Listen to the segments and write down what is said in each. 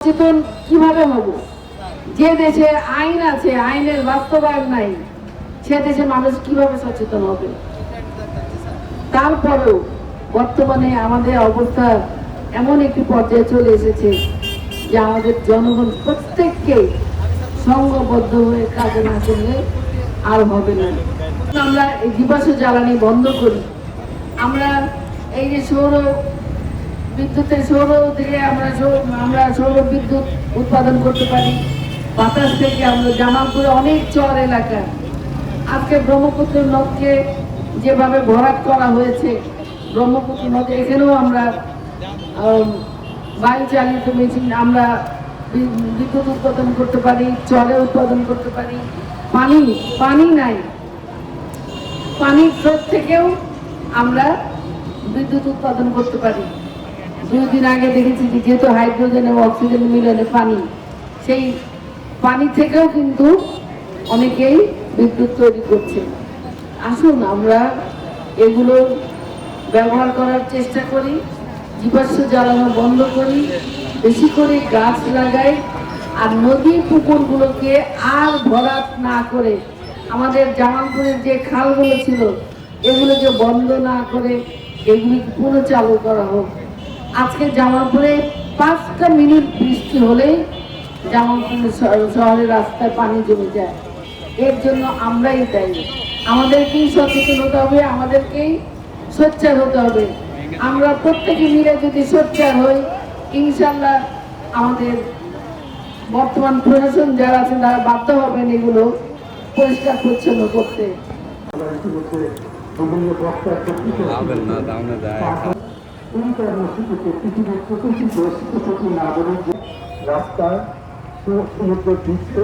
সচেতন কিভাবে হব? যে দেশে আইন আছে, আইনের বাস্তবায়ন নাই, সে দেশে মানুষ কিভাবে সচেতন হবে? তারপরেও বর্তমানে আমাদের অবস্থা এমন একটি পর্যায়ে চলে এসেছে যে আমাদের জনগণ প্রত্যেককে সংঘবদ্ধ হয়ে কাজে না করলে আর হবে না। আমরা এই জীবাশ্ম জ্বালানি বন্ধ করি। আমরা এই যে সৌর থেকে আমরা সৌর বিদ্যুৎ উৎপাদন করতে পারি। বাতাস থেকে আমরা জামালপুরে অনেক চর এলাকা আজকে ব্রহ্মপুত্র নদকে যেভাবে ভরাট করা হয়েছে, ব্রহ্মপুত্র নদী এখানেও আমরা বায়ু চালিত মেশিন আমরা বিদ্যুৎ উৎপাদন করতে পারি, চরে উৎপাদন করতে পারি। পানি নাই, পানির স্রোত থেকেও আমরা বিদ্যুৎ উৎপাদন করতে পারি। 2 দিন আগে দেখেছি যে যেহেতু হাইড্রোজেন এবং অক্সিজেন মিলনে পানি, সেই পানি থেকেও কিন্তু অনেকেই বিদ্যুৎ তৈরি করছে। আসুন আমরা এগুলো ব্যবহার করার চেষ্টা করি, জীবাশ্ম জ্বালানো বন্ধ করি, বেশি করে গাছ লাগাই, আর নদী পুকুরগুলোকে আর ভরাট না করে আমাদের জামালপুরের যে খালগুলো ছিল এগুলোকে বন্ধ না করে এগুলিকে পুনঃ চালু করা হোক। আজকে জামালপুরে 5টা মিনিট বৃষ্টি হলেই জামালপুর শহরের রাস্তায় পানি জমে যায়। এর জন্য আমরাই দায়ী। আমাদেরকেই সচেতন হতে হবে, আমাদেরকেই সোচ্চার হতে হবে। আমরা প্রত্যেকে মিলে যদি সোচ্চার হই, ইনশাল্লাহ আমাদের বর্তমান প্রশাসন যারা আছেন তারা বাধ্য হবেন এগুলো পরিষ্কার পরিচ্ছন্ন করতে। রাস্তায় সমুদ্র দৃশ্য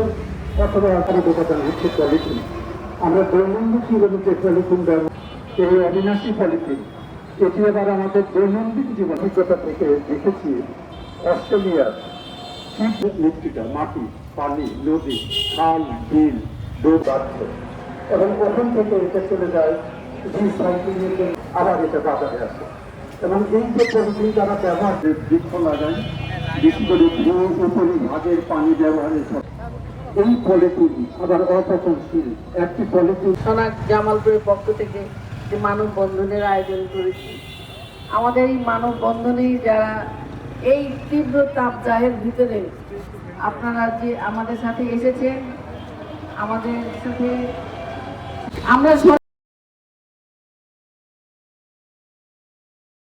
অথবা আকারে দোকান হচ্ছে পলিথিন। আমরা দৈনন্দিন জীবনে যে পলিথিন ব্যবহার, এই অবিনাশী পলিথিন, এটি আবার আমাদের দৈনন্দিন জীবন অভিজ্ঞতা থেকে দেখেছি। অস্ট্রেলিয়ার মৃত্তিকা, মাটি, পানি, নদী, খাল, বিল, বাধ্য, এবং ওখান থেকে এটা চলে যায় রিসাইক্লিং এর জন্য, আবার এটা বাজারে আসে। এবং এই যে পলিথিন যারা ব্যবহার, বৃক্ষ লাগায়, বেশি করে ভাগের পানি ব্যবহারের এই পলিথিন আবার অপচনশীল। একটি পলিথিন সোনাক জামালপুরের পক্ষ থেকে যে মানববন্ধনের আয়োজন করেছি, আমাদের এই মানববন্ধনে যারা এই তীব্র তাপদাহের ভিতরে আপনারা যে আমাদের সাথে এসেছেন, আমাদের সাথে আমরা